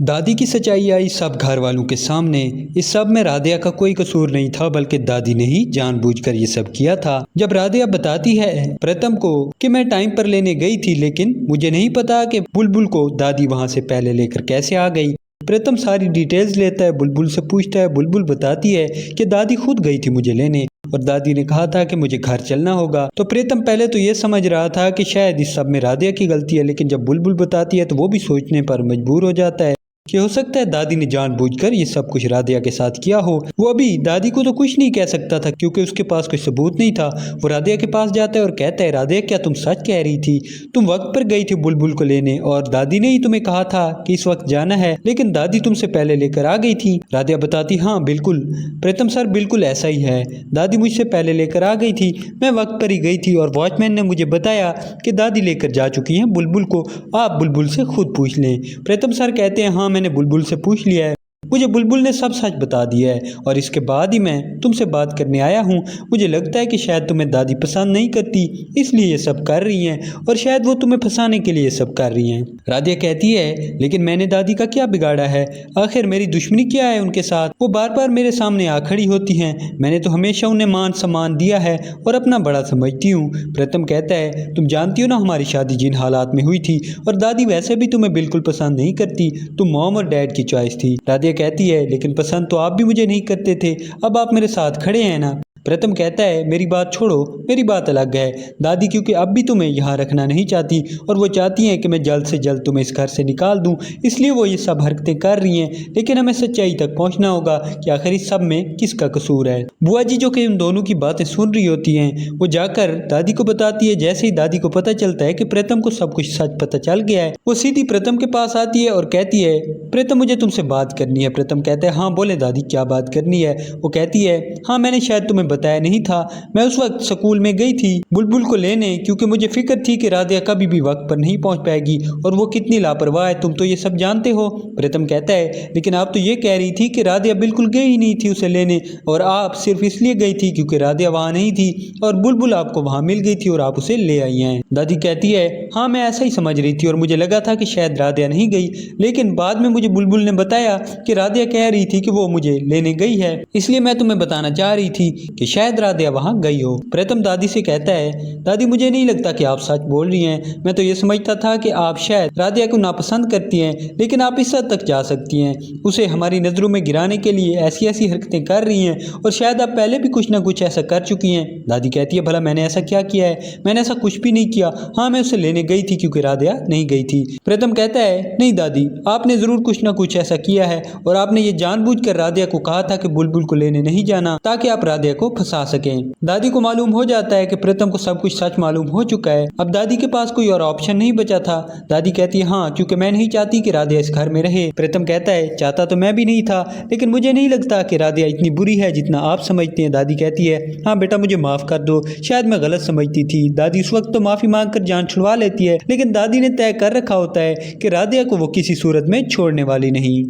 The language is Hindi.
दादी की सच्चाई आई सब घर वालों के सामने। इस सब में राधिया का कोई कसूर नहीं था, बल्कि दादी ने ही जानबूझकर ये सब किया था। जब राधिया बताती है प्रथम को कि मैं टाइम पर लेने गई थी, लेकिन मुझे नहीं पता कि बुलबुल को दादी वहां से पहले लेकर कैसे आ गई। प्रथम सारी डिटेल्स लेता है, बुलबुल से पूछता है। बुलबुल बताती है कि दादी खुद गई थी मुझे लेने और दादी ने कहा था कि मुझे घर चलना होगा। तो प्रीतम पहले तो ये समझ रहा था कि शायद इस सब में राधिया की गलती है, लेकिन जब बुलबुल बताती है तो वो भी सोचने पर मजबूर हो जाता है कि हो सकता है दादी ने जानबूझकर ये सब कुछ राधिया के साथ किया हो। वो अभी दादी को तो कुछ नहीं कह सकता था क्योंकि उसके पास कोई सबूत नहीं था। वो राधिया के पास जाता है और कहता है, राधिया क्या तुम सच कह रही थी? तुम वक्त पर गई थी बुलबुल को लेने और दादी ने ही तुम्हें कहा था कि इस वक्त जाना है, लेकिन दादी तुमसे पहले लेकर आ गई थी। राधिया बताती, हाँ बिल्कुल प्रीतम सर, बिल्कुल ऐसा ही है। दादी मुझसे पहले लेकर आ गई थी, मैं वक्त पर ही गई थी और वॉचमैन ने मुझे बताया कि दादी लेकर जा चुकी हैं बुलबुल को, आप बुलबुल से खुद पूछ लें। प्रीतम सर कहते हैं, हाँ मैंने बुलबुल से पूछ लिया है, मुझे बुलबुल ने सब सच बता दिया है और इसके बाद ही मैं तुमसे बात करने आया हूँ। मुझे लगता है कि शायद तुम्हें दादी पसंद नहीं करती, इसलिए ये सब कर रही हैं और शायद वो तुम्हें फंसाने के लिए ये सब कर रही हैं। राधिया कहती है, लेकिन मैंने दादी का क्या बिगाड़ा है? आखिर मेरी दुश्मनी क्या है उनके साथ? वो बार बार मेरे सामने आ खड़ी होती हैं, मैंने तो हमेशा उन्हें मान सम्मान दिया है और अपना बड़ा समझती हूँ। प्रथम कहता है, तुम जानती हो ना हमारी शादी जिन हालात में हुई थी और दादी वैसे भी तुम्हें बिल्कुल पसंद नहीं करती, तुम मॉम और डैड की चॉइस थी। राधिया कहती है, लेकिन पसंद तो आप भी मुझे नहीं करते थे, अब आप मेरे साथ खड़े हैं ना। प्रथम कहता है, मेरी बात छोड़ो, मेरी बात अलग है दादी, क्योंकि अब भी तुम्हें यहाँ रखना नहीं चाहती और वो चाहती हैं कि मैं जल्द से जल्द तुम्हें इस घर से निकाल दूँ, इसलिए वो ये सब हरकतें कर रही हैं। लेकिन हमें सच्चाई तक पहुँचना होगा कि आखिर इस सब में किसका कसूर है। बुआ जी जो कि उन दोनों की बातें सुन रही होती हैं, वो जाकर दादी को बताती है। जैसे ही दादी को पता चलता है कि प्रथम को सब कुछ सच पता चल गया है, वो सीधी प्रथम के पास आती है और कहती है, प्रथम मुझे तुमसे बात करनी है। प्रथम कहता है, हाँ बोले दादी क्या बात करनी है? वो कहती है, हाँ मैंने शायद तुम्हें बताया नहीं था, मैं उस वक्त स्कूल में गई थी बुलबुल को लेने, क्योंकि मुझे फिक्र थी कि राधिया कभी भी वक्त पर नहीं पहुंच पाएगी और वो कितनी लापरवाह है, तुम तो ये सब जानते हो। प्रथम कहता है, लेकिन आप तो ये कह रही थी कि राधिया बिल्कुल गई ही नहीं थी उसे लेने और आप सिर्फ इसलिए गई थी क्योंकि राधिया वहां नहीं थी और बुलबुल आपको वहां मिल गई थी और आप उसे ले आई हैं। दादी कहती है, हाँ मैं ऐसा ही समझ रही थी और मुझे लगा था कि शायद राधिया नहीं गई, लेकिन बाद में मुझे बुलबुल ने बताया कि राधिया कह रही थी कि वो मुझे लेने गई है, इसलिए मैं तुम्हें बताना चाह रही थी कि शायद राधिया वहां गई हो। प्रथम दादी से कहता है, दादी मुझे नहीं लगता कि आप सच बोल रही हैं, मैं तो ये समझता था कि आप शायद राधिया को नापसंद करती हैं, लेकिन आप इस हद तक जा सकती हैं, उसे हमारी नज़रों में गिराने के लिए ऐसी ऐसी हरकतें कर रही हैं और शायद आप पहले भी कुछ ना कुछ ऐसा कर चुकी हैं। दादी कहती है, भला मैंने ऐसा क्या किया है? मैंने ऐसा कुछ भी नहीं किया, हाँ मैं उसे लेने गई थी क्योंकि राधिया नहीं गई थी। प्रथम कहता है, नहीं दादी आपने ज़रूर कुछ ना कुछ ऐसा किया है और आपने ये जानबूझकर राधिया को कहा था कि बुलबुल को लेने नहीं जाना ताकि आप राधिया को फंसा सकें। दादी को मालूम हो जाता है कि प्रथम को सब कुछ सच मालूम हो चुका है, अब दादी के पास कोई और ऑप्शन नहीं बचा था। दादी कहती है, हाँ क्योंकि मैं नहीं चाहती कि राधिया इस घर में रहे। प्रथम कहता है, चाहता तो मैं भी नहीं था, लेकिन मुझे नहीं लगता कि राधिया इतनी बुरी है जितना आप समझते हैं। दादी कहती है, हाँ बेटा मुझे माफ कर दो, शायद मैं गलत समझती थी। दादी उस वक्त तो माफी मांगकर जान छुड़वा लेती है, लेकिन दादी ने तय कर रखा होता है कि राधिया को वो किसी सूरत में छोड़ने वाली नहीं।